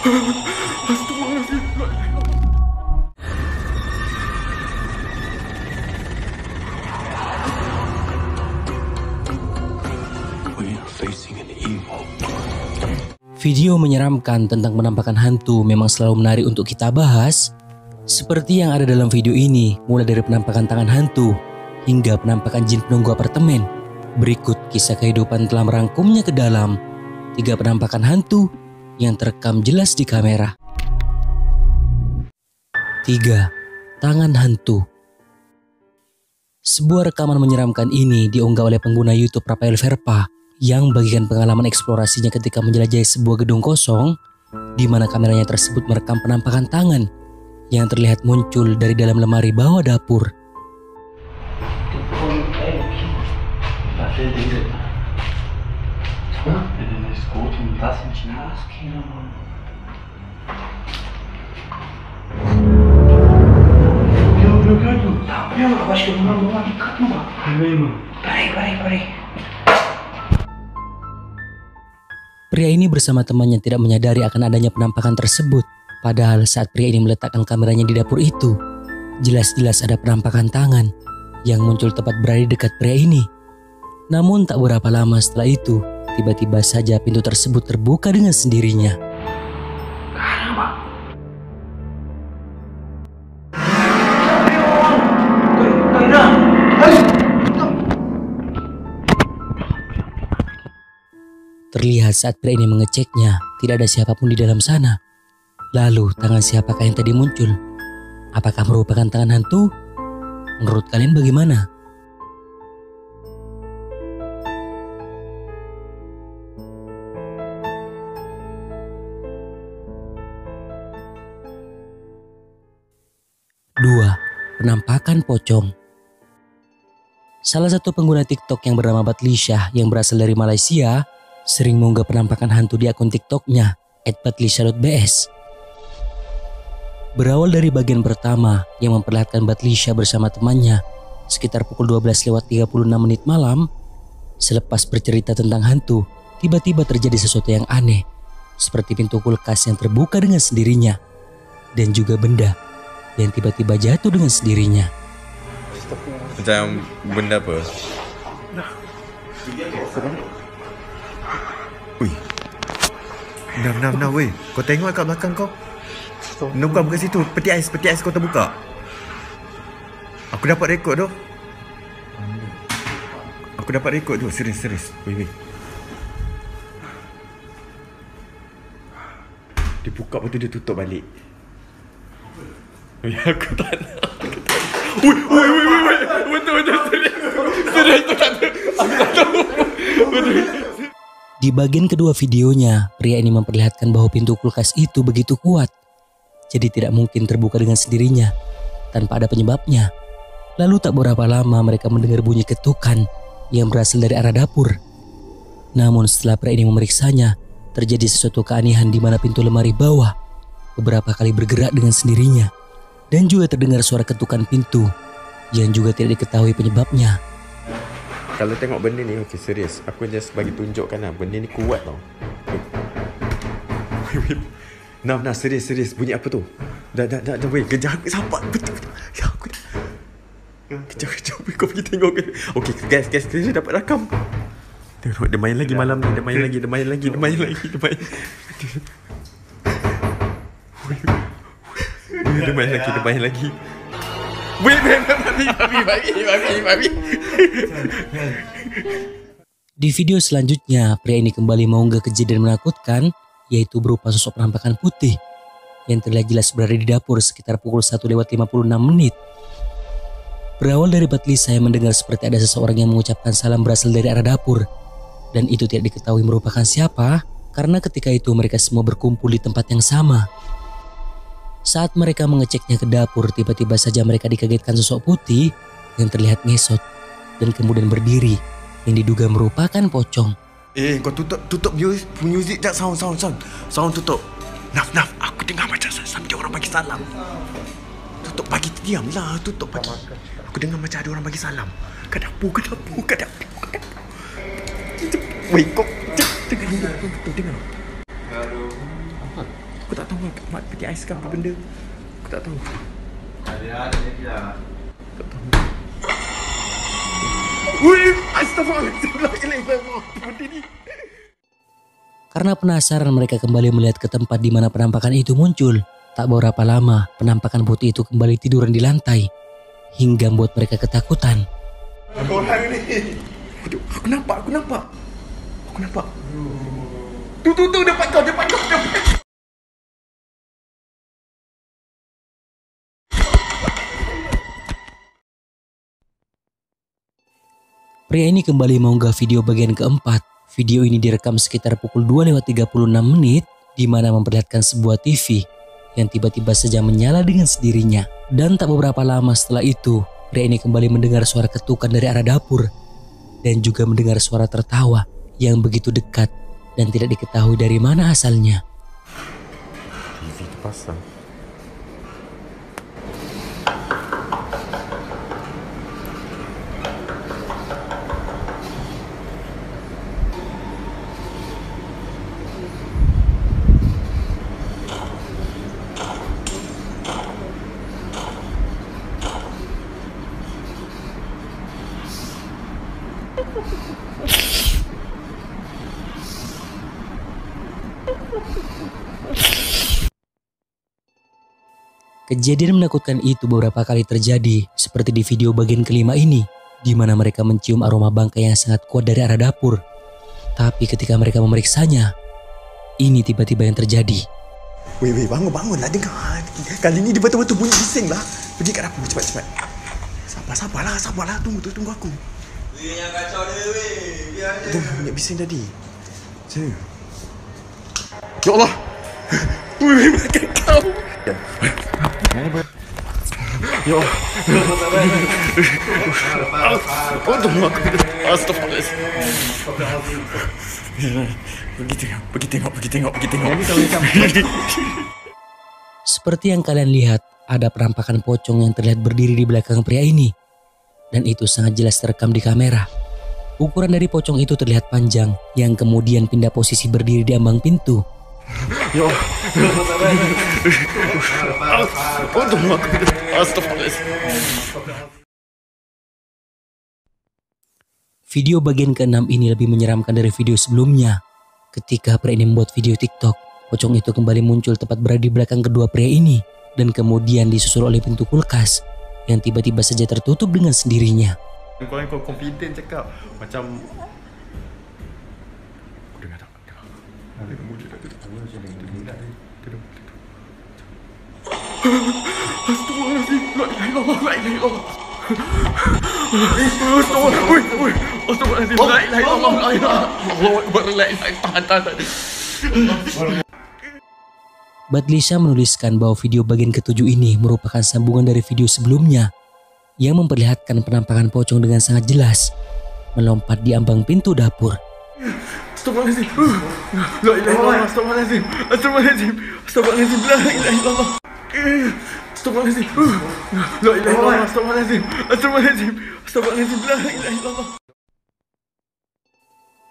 Video menyeramkan tentang penampakan hantu memang selalu menarik untuk kita bahas. Seperti yang ada dalam video ini, mulai dari penampakan tangan hantu hingga penampakan jin penunggu apartemen. Berikut kisah kehidupan telah merangkumnya ke dalam 3 penampakan hantu yang terekam jelas di kamera. 3. Tangan hantu. Sebuah rekaman menyeramkan ini diunggah oleh pengguna YouTube Rafael Verpa yang membagikan pengalaman eksplorasinya ketika menjelajahi sebuah gedung kosong di mana kameranya tersebut merekam penampakan tangan yang terlihat muncul dari dalam lemari bawah dapur. Pria ini bersama temannya tidak menyadari akan adanya penampakan tersebut. Padahal saat pria ini meletakkan kameranya di dapur itu, jelas-jelas ada penampakan tangan yang muncul tepat berada di dekat pria ini. Namun tak berapa lama setelah itu, tiba-tiba saja pintu tersebut terbuka dengan sendirinya. Terlihat saat pria ini mengeceknya, tidak ada siapapun di dalam sana. Lalu tangan siapakah yang tadi muncul? Apakah merupakan tangan hantu? Menurut kalian bagaimana? Dua, penampakan pocong. Salah satu pengguna TikTok yang bernama Batlisha yang berasal dari Malaysia sering mengunggah penampakan hantu di akun TikToknya @batlisha.bs. Berawal dari bagian pertama yang memperlihatkan Batlisha bersama temannya sekitar pukul 12:36 malam. Selepas bercerita tentang hantu, tiba-tiba terjadi sesuatu yang aneh, seperti pintu kulkas yang terbuka dengan sendirinya dan juga benda yang tiba-tiba jatuh dengan sendirinya. Macam benda apa? Wih, Nah, weh. Kau tengok kat belakang kau. Bukan situ. Peti ais kau terbuka. Aku dapat rekod tu. Serius. Weh. Dia buka lepas tu dia tutup balik. Weh, aku tak nak. Weh. Betul. Serius tu tak ada. Aku tak tahu. Betul. Di bagian kedua videonya, pria ini memperlihatkan bahwa pintu kulkas itu begitu kuat. Jadi tidak mungkin terbuka dengan sendirinya, tanpa ada penyebabnya. Lalu tak berapa lama mereka mendengar bunyi ketukan yang berasal dari arah dapur. Namun setelah pria ini memeriksanya, terjadi sesuatu keanehan di mana pintu lemari bawah beberapa kali bergerak dengan sendirinya. Dan juga terdengar suara ketukan pintu yang juga tidak diketahui penyebabnya. Kalau tengok benda ni, okey serius. Aku just bagi tunjukkan lah. Benda ni kuat tau. Nah, serius. Bunyi apa tu? Dah, weh. Kejap aku sampai. Betul. Ya, aku dah. Kejap. Kau pergi tengok. Okey, guys. Dia dapat rakam. Tengok, dia main lagi malam ni. Dia main lagi. Dia main lagi. Wait, babi. Di video selanjutnya, pria ini kembali mengunggah kejadian menakutkan, yaitu berupa sosok penampakan putih yang terlihat jelas berada di dapur sekitar pukul 1:56. Berawal dari Batlisha yang mendengar seperti ada seseorang yang mengucapkan salam berasal dari arah dapur, dan itu tidak diketahui merupakan siapa, karena ketika itu mereka semua berkumpul di tempat yang sama. Saat mereka mengeceknya ke dapur, tiba-tiba saja mereka dikagetkan sosok putih yang terlihat ngesot dan kemudian berdiri yang diduga merupakan pocong. Kau tutup music tak, sound tutup. Naf, aku dengar macam sampai orang bagi salam. Tutup bagi, diamlah, tutup bagi. Aku dengar macam ada orang bagi salam. Kat dapur. Weh, kau dengar. Aku tak tahu mak peti ais kan apa benda. Aku tak tahu. Ada lagi lah. Tak tahu. Wih, astagfirullahaladzim. Benda ni. Karena penasaran mereka kembali melihat ke tempat di mana penampakan itu muncul. Tak beberapa lama penampakan putih itu kembali tiduran di lantai. Hingga membuat mereka ketakutan. Orang ni. Aduh, aku nampak. Tu, depan kau. Pria ini kembali mengunggah video bagian keempat. Video ini direkam sekitar pukul 2:36 di mana memperlihatkan sebuah TV yang tiba-tiba saja menyala dengan sendirinya. Dan tak beberapa lama setelah itu, pria ini kembali mendengar suara ketukan dari arah dapur dan juga mendengar suara tertawa yang begitu dekat dan tidak diketahui dari mana asalnya. TV terpasang. Kejadian menakutkan itu beberapa kali terjadi, seperti di video bagian kelima ini, di mana mereka mencium aroma bangkai yang sangat kuat dari arah dapur. Tapi ketika mereka memeriksanya, ini tiba-tiba yang terjadi. Weh, bangunlah dengar. Kali ni dia betul-betul bunyi bising lah. Pergi kat dapur cepat. Sabarlah. Tunggu aku. Yang kacau dia, weh. Biar je. Dengar bunyi bising tadi. Sini. Ya Allah. Weh, makan kau. Ya Allah. Astagfirullahaladzim. Pergi tengok. Seperti yang kalian lihat, ada penampakan pocong yang terlihat berdiri di belakang pria ini. Dan itu sangat jelas terekam di kamera. Ukuran dari pocong itu terlihat panjang, yang kemudian pindah posisi berdiri di ambang pintu. Ya Allah. Astagfirullahaladzim. Video bagian ke-6 ini lebih menyeramkan dari video sebelumnya. Ketika pria ini membuat video TikTok, pocong itu kembali muncul tepat berada di belakang kedua pria ini. Dan kemudian disusul oleh pintu kulkas yang tiba-tiba saja tertutup dengan sendirinya. Kau confident cakap macam aku dengar tak? Badlisha menuliskan bahwa video bagian ke-7 ini merupakan sambungan dari video sebelumnya yang memperlihatkan penampakan pocong dengan sangat jelas melompat di ambang pintu dapur. Astagfirullahaladzim. La ilaha illallah. Astagfirullahaladzim. La ilaha illallah. Astagfirullahaladzim. La ilaha illallah. Astagfirullahaladzim. La ilaha illallah.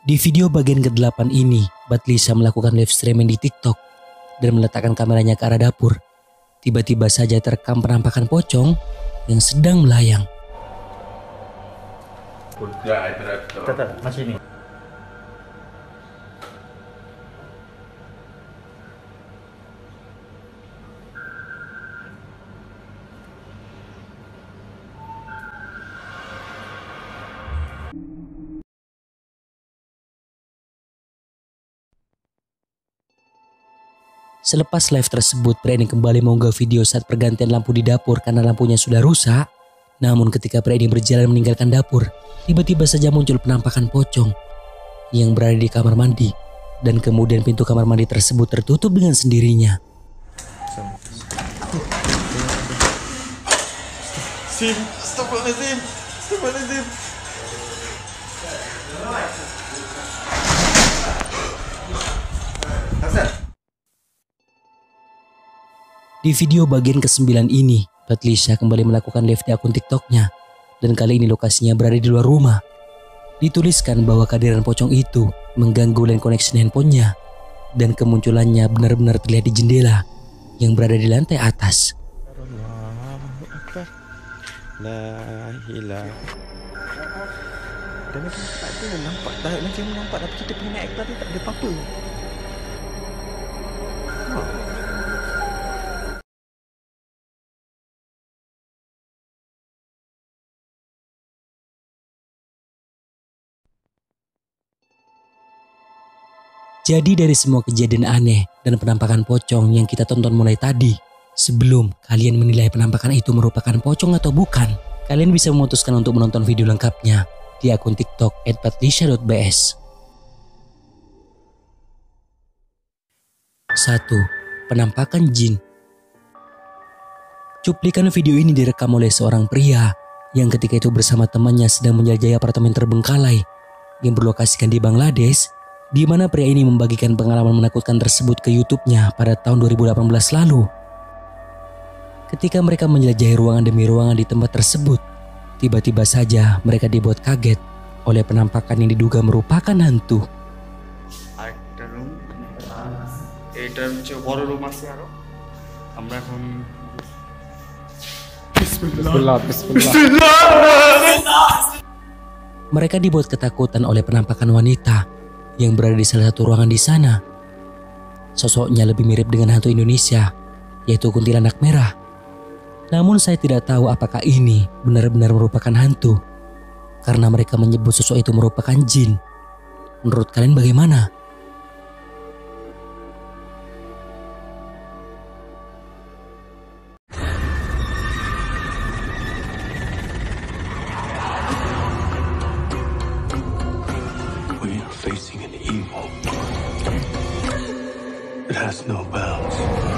Di video bagian ke-8 ini, Badlisha melakukan live streaming di TikTok dan meletakkan kameranya ke arah dapur. Tiba-tiba saja terekam penampakan pocong yang sedang melayang. Tak, macam ni. Selepas live tersebut, pria ini kembali mengunggah video saat pergantian lampu di dapur karena lampunya sudah rusak. Namun ketika pria ini berjalan meninggalkan dapur, tiba-tiba saja muncul penampakan pocong yang berada di kamar mandi. Dan kemudian pintu kamar mandi tersebut tertutup dengan sendirinya. Astagfirullahaladzim. Di video bagian ke-9 ini, Badlisha kembali melakukan live di akun TikToknya. Dan kali ini lokasinya berada di luar rumah. Dituliskan bahwa kehadiran pocong itu mengganggu line connection handphonenya. dan kemunculannya benar-benar terlihat di jendela yang berada di lantai atas. Allahu Akbar. La ilaha. Dan tak ada nampak, tak macam nampak tapi kita pergi naik kelas tak ada apa-apa. Jadi dari semua kejadian aneh dan penampakan pocong yang kita tonton mulai tadi, sebelum kalian menilai penampakan itu merupakan pocong atau bukan, kalian bisa memutuskan untuk menonton video lengkapnya di akun TikTok @patlisha.bs. 1. Penampakan jin. Cuplikan video ini direkam oleh seorang pria yang ketika itu bersama temannya sedang menjelajahi apartemen terbengkalai yang berlokasikan di Bangladesh, di mana pria ini membagikan pengalaman menakutkan tersebut ke YouTube-nya pada tahun 2018 lalu. Ketika mereka menjelajahi ruangan demi ruangan di tempat tersebut, tiba-tiba saja mereka dibuat kaget oleh penampakan yang diduga merupakan hantu. Mereka dibuat ketakutan oleh penampakan wanita yang berada di salah satu ruangan di sana. Sosoknya lebih mirip dengan hantu Indonesia, yaitu kuntilanak merah. Namun saya tidak tahu apakah ini benar-benar merupakan hantu, karena mereka menyebut sosok itu merupakan jin. Menurut kalian bagaimana? We are facing an evil. It has no bounds.